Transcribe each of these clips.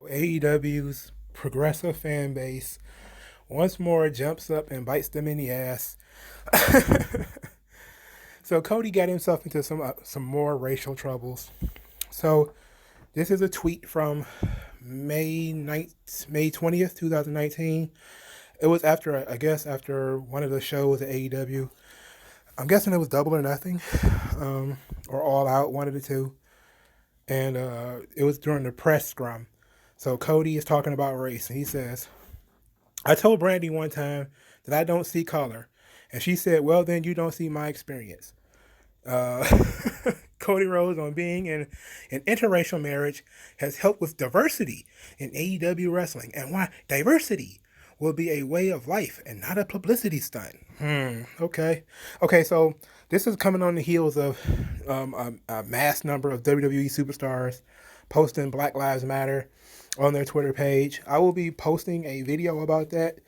AEW's progressive fan base once more jumps up and bites them in the ass. So Cody got himself into some more racial troubles. So this is a tweet from May 20th, 2019. It was after, I guess, after one of the shows at AEW. I'm guessing it was Double or Nothing, or All Out, one of the two. And it was during the press scrum. So Cody is talking about race, and he says, I told Brandy one time that I don't see color. And she said, well, then you don't see my experience. Uh, Cody Rhodes on being in an interracial marriage has helped with diversity in AEW wrestling. And why diversity will be a way of life and not a publicity stunt. Okay. Okay, so this is coming on the heels of a mass number of WWE superstars posting Black Lives Matter on their Twitter page. I will be posting a video about that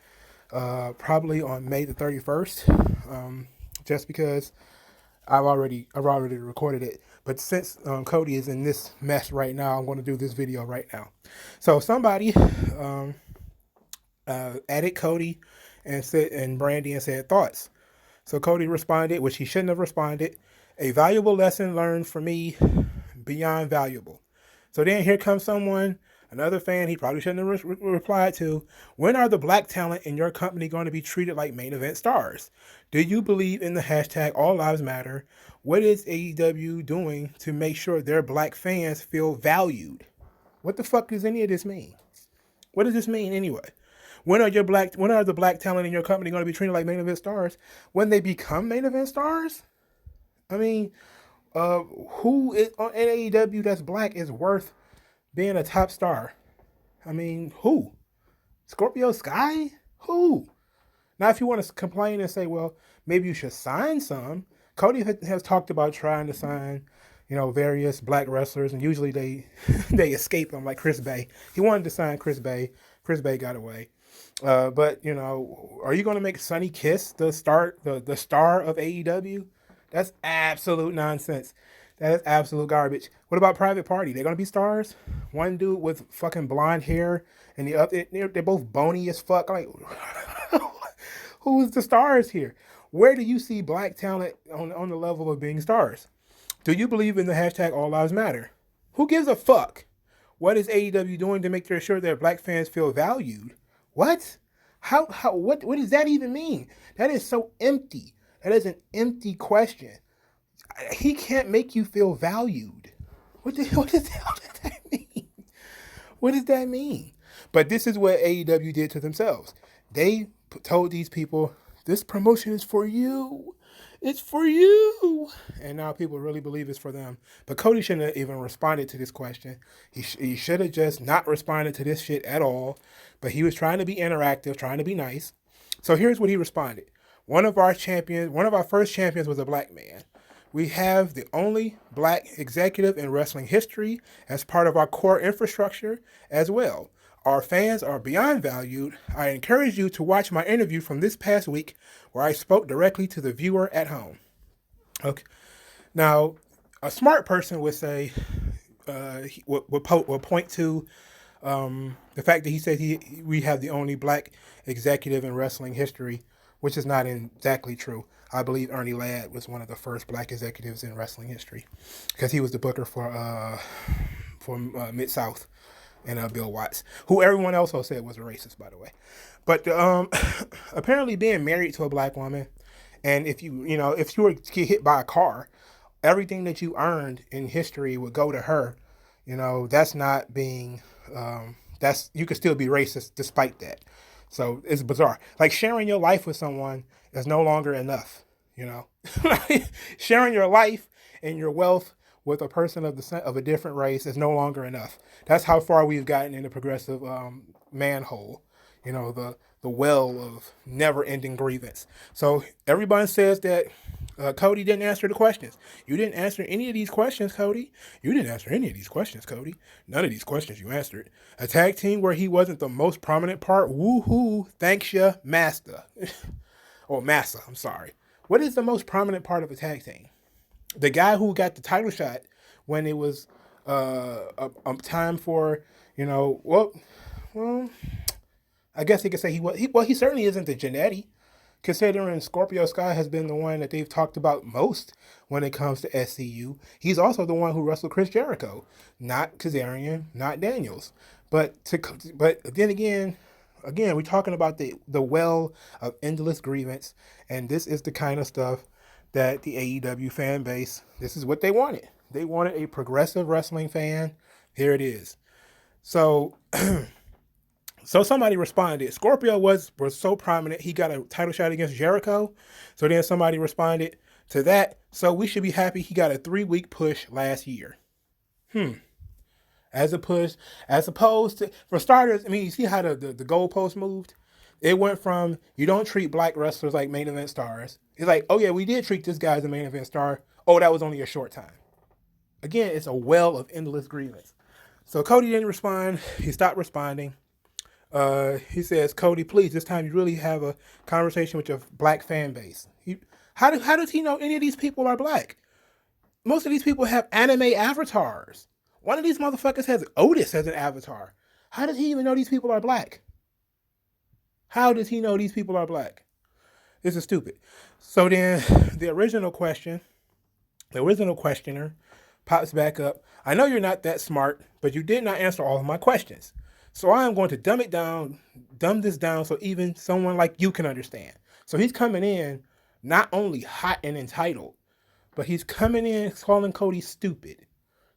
probably on May the 31st, just because I've already recorded it. But since Cody is in this mess right now, I'm going to do this video right now. So somebody added Cody and Brandy and said thoughts. So Cody responded, which he shouldn't have responded. A valuable lesson learned for me, beyond valuable. So then here comes someone, another fan he probably shouldn't have replied to. When are the black talent in your company going to be treated like main event stars? Do you believe in the hashtag All Lives Matter? What is AEW doing to make sure their black fans feel valued? What the fuck does any of this mean? What does this mean anyway? When are the black talent in your company going to be treated like main event stars? When they become main event stars? I mean, who is on AEW that's black is worth being a top star? I mean, who? Scorpio Sky? Who? Now, if you want to complain and say, well, maybe you should sign some, Cody has talked about trying to sign, various black wrestlers, and usually they they escape them, like Chris Bay. He wanted to sign Chris Bay. Chris Bay got away. But are you going to make Sonny Kiss the star of AEW? That's absolute nonsense. That is absolute garbage. What about Private Party? They're going to be stars? One dude with fucking blonde hair, and the other, they're both bony as fuck. Like, who's the stars here? Where do you see black talent on the level of being stars? Do you believe in the hashtag All Lives Matter? Who gives a fuck? What is AEW doing to make sure that black fans feel valued? What? What does that even mean? That is so empty. That is an empty question. He can't make you feel valued. What the hell does that mean? What does that mean? But this is what AEW did to themselves. They told these people, this promotion is for you. It's for you. And now people really believe it's for them. But Cody shouldn't have even responded to this question. He should have just not responded to this shit at all. But he was trying to be interactive, trying to be nice. So here's what he responded. One of our first champions was a black man. We have the only black executive in wrestling history as part of our core infrastructure as well. Our fans are beyond valued. I encourage you to watch my interview from this past week where I spoke directly to the viewer at home. Okay. Now, a smart person would say, would point to the fact that he said we have the only black executive in wrestling history, which is not exactly true. I believe Ernie Ladd was one of the first black executives in wrestling history because he was the booker for Mid-South and Bill Watts, who everyone else said was a racist, by the way. But apparently being married to a black woman, and if you were to get hit by a car, everything that you earned in history would go to her. That's not being, you could still be racist despite that. So it's bizarre. Like sharing your life with someone is no longer enough, Sharing your life and your wealth with a person of a different race is no longer enough. That's how far we've gotten in the progressive manhole, the well of never-ending grievance. So everyone says that Cody didn't answer the questions. You didn't answer any of these questions, Cody. You didn't answer any of these questions, Cody. None of these questions you answered. A tag team where he wasn't the most prominent part. Woohoo! Thanks ya, Master. Or Massa, I'm sorry. What is the most prominent part of a tag team? The guy who got the title shot when it was time for Well, I guess he could say he certainly isn't the Genetti, considering Scorpio Sky has been the one that they've talked about most when it comes to SCU. He's also the one who wrestled Chris Jericho, not Kazarian, not Daniels. But then again, we're talking about the well of endless grievance, and this is the kind of stuff that the AEW fan base, this is what they wanted. They wanted a progressive wrestling fan. Here it is. So So somebody responded. Scorpio was so prominent, he got a title shot against Jericho. So then somebody responded to that. So we should be happy he got a 3-week push last year. As opposed to, for starters, I mean, you see how the goalpost moved? It went from, you don't treat black wrestlers like main event stars. It's like, oh yeah, we did treat this guy as a main event star. Oh, that was only a short time. Again, it's a well of endless grievance. So Cody didn't respond. He stopped responding. He says, Cody, please, this time you really have a conversation with your black fan base. How does he know any of these people are black? Most of these people have anime avatars. One of these motherfuckers has Otis as an avatar. How does he even know these people are black? How does he know these people are black? This is stupid. So then the original questioner pops back up. I know you're not that smart, but you did not answer all of my questions. So I am going to dumb this down so even someone like you can understand. So he's coming in not only hot and entitled, but he's coming in calling Cody stupid.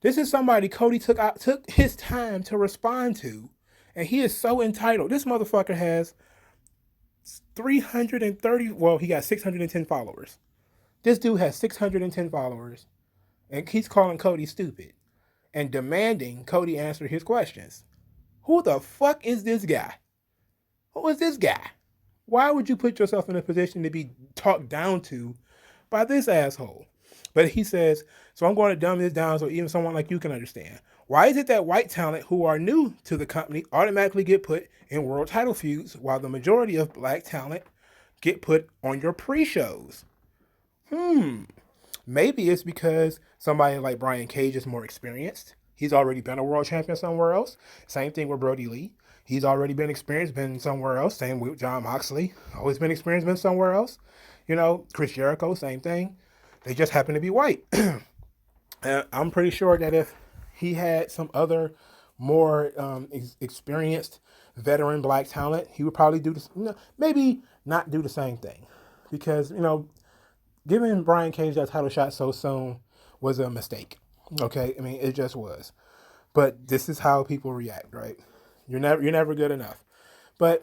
This is somebody Cody took his time to respond to, and he is so entitled. This motherfucker has 330, well, he got 610 followers. This dude has 610 followers, and he's calling Cody stupid and demanding Cody answer his questions. Who the fuck is this guy? Who is this guy? Why would you put yourself in a position to be talked down to by this asshole? But he says, so I'm going to dumb this down so even someone like you can understand. Why is it that white talent who are new to the company automatically get put in world title feuds while the majority of black talent get put on your pre-shows? Maybe it's because somebody like Brian Cage is more experienced. He's already been a world champion somewhere else. Same thing with Brody Lee. He's already been experienced, been somewhere else. Same with Jon Moxley. Always been experienced, been somewhere else. Chris Jericho, same thing. They just happen to be white. And I'm pretty sure that if he had some other more experienced veteran black talent, he would probably do this. Maybe not do the same thing. Because, giving Brian Cage that title shot so soon was a mistake. Okay, I mean, it just was. But this is how people react, right? You're never good enough. But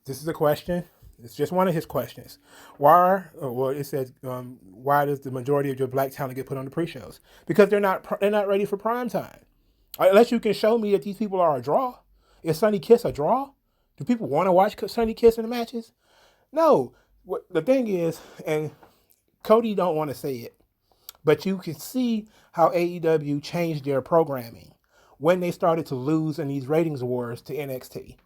this is a question. It's just one of his questions. Why does the majority of your black talent get put on the pre-shows? Because they're not ready for prime time. Unless you can show me that these people are a draw. Is Sonny Kiss a draw? Do people want to watch Sonny Kiss in the matches? No. The thing is, and Cody don't want to say it, but you can see how AEW changed their programming when they started to lose in these ratings wars to NXT.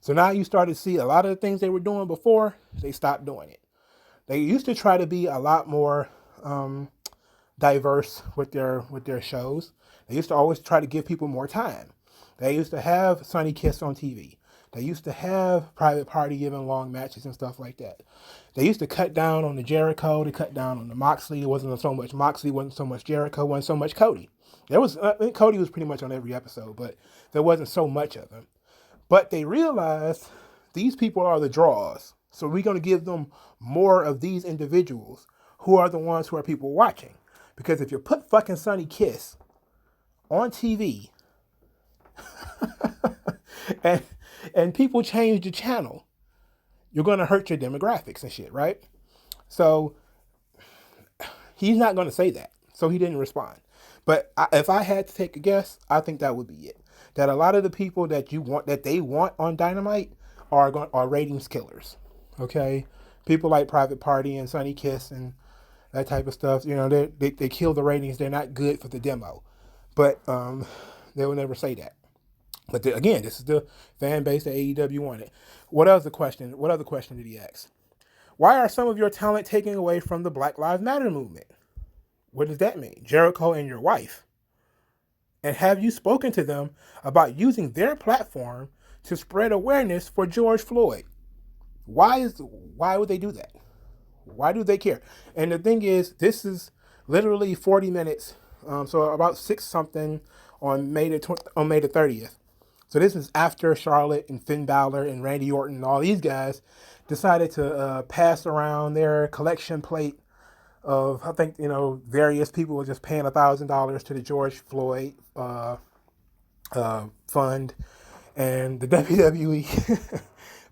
So now you start to see a lot of the things they were doing before, they stopped doing it. They used to try to be a lot more diverse with their shows. They used to always try to give people more time. They used to have Sonny Kiss on TV. They used to have Private Party giving long matches and stuff like that. They used to cut down on the Jericho. They cut down on the Moxley. It wasn't so much Moxley, wasn't so much Jericho, wasn't so much Cody. Cody was pretty much on every episode, but there wasn't so much of him. But they realized these people are the draws. So we're going to give them more of these individuals who are the ones who are people watching. Because if you put fucking Sonny Kiss on TV and people change the channel, you're going to hurt your demographics and shit, right? So he's not going to say that. So he didn't respond. But if I had to take a guess, I think that would be it. That a lot of the people that they want on Dynamite are ratings killers. Okay? People like Private Party and Sonny Kiss and that type of stuff, they kill the ratings. They're not good for the demo. But they will never say that. But again, this is the fan base that AEW wanted. What other question did he ask? Why are some of your talent taking away from the Black Lives Matter movement? What does that mean? Jericho and your wife. And have you spoken to them about using their platform to spread awareness for George Floyd? Why would they do that? Why do they care? And the thing is, this is literally 40 minutes, so about 6 something on May the 30th. So this is after Charlotte and Finn Balor and Randy Orton and all these guys decided to pass around their collection plate of, I think, various people were just paying $1,000 to the George Floyd fund, and the WWE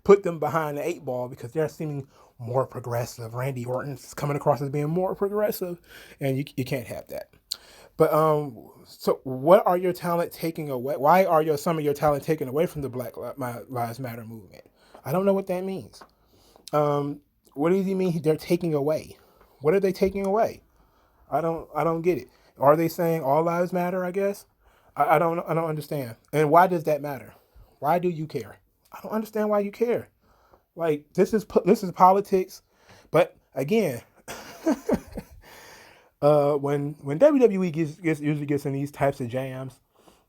put them behind the 8 ball because they're seeming more progressive. Randy Orton's coming across as being more progressive, and you can't have that. But so what are your talent taking away? Why are some of your talent taken away from the Black Lives Matter movement? I don't know what that means. What does he mean they're taking away? What are they taking away? I don't get it. Are they saying all lives matter? I guess I don't understand. And why does that matter? Why do you care? I don't understand why you care. Like, this is politics. But again, when WWE usually gets in these types of jams,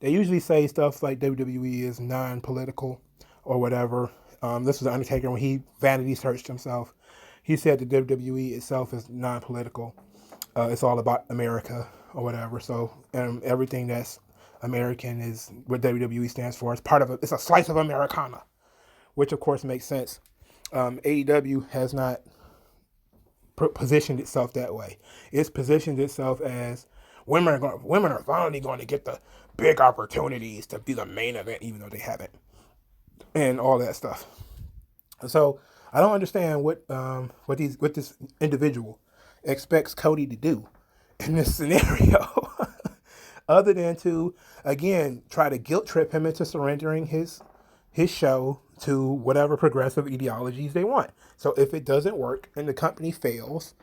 they usually say stuff like WWE is non-political or whatever. This was the Undertaker when he vanity searched himself. He said the WWE itself is non-political. It's all about America or whatever. So everything that's American is what WWE stands for. It's a slice of Americana, which of course makes sense. AEW has not positioned itself that way. It's positioned itself as women are finally going to get the big opportunities to be the main event, even though they haven't, and all that stuff. So I don't understand what this individual expects Cody to do in this scenario, other than to again try to guilt trip him into surrendering his show to whatever progressive ideologies they want. So if it doesn't work and the company fails,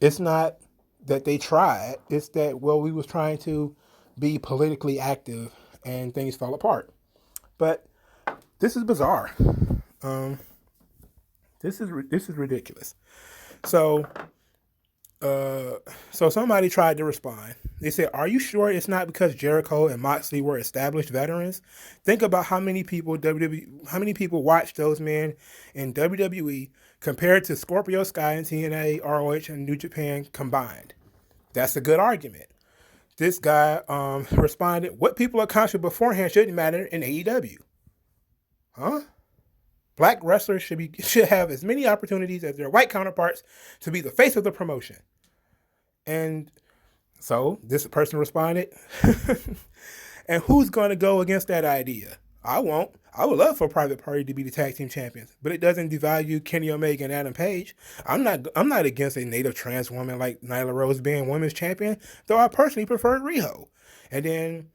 it's not that they tried, it's that, well, we was trying to be politically active and things fell apart. But this is bizarre. This is ridiculous. So somebody tried to respond. They said, "Are you sure it's not because Jericho and Moxley were established veterans? Think about how many people watched those men in WWE compared to Scorpio Sky and TNA, ROH, and New Japan combined." That's a good argument. This guy responded, "What people accomplished beforehand shouldn't matter in AEW." Huh? Black wrestlers should have as many opportunities as their white counterparts to be the face of the promotion. And so this person responded, "And who's going to go against that idea? I won't. I would love for Private Party to be the tag team champions, but it doesn't devalue Kenny Omega and Adam Page. I'm not against a native trans woman like Nyla Rose being women's champion, though I personally prefer Riho." And then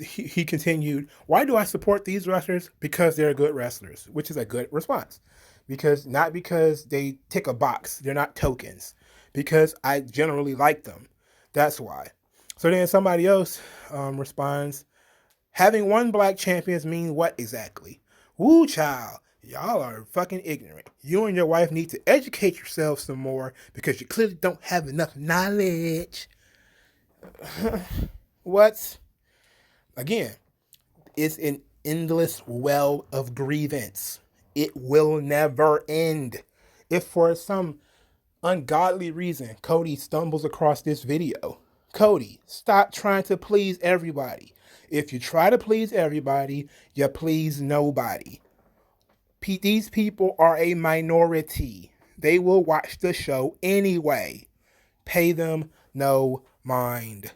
he continued, "Why do I support these wrestlers? Because they're good wrestlers," which is a good response. Not because they tick a box. They're not tokens. Because I generally like them. That's why. So then somebody else responds, "Having one black champions mean what exactly? Woo, child. Y'all are fucking ignorant. You and your wife need to educate yourselves some more because you clearly don't have enough knowledge." What? Again, it's an endless well of grievance. It will never end. If for some ungodly reason Cody stumbles across this video, Cody, stop trying to please everybody. If you try to please everybody, you please nobody. These people are a minority. They will watch the show anyway. Pay them no mind.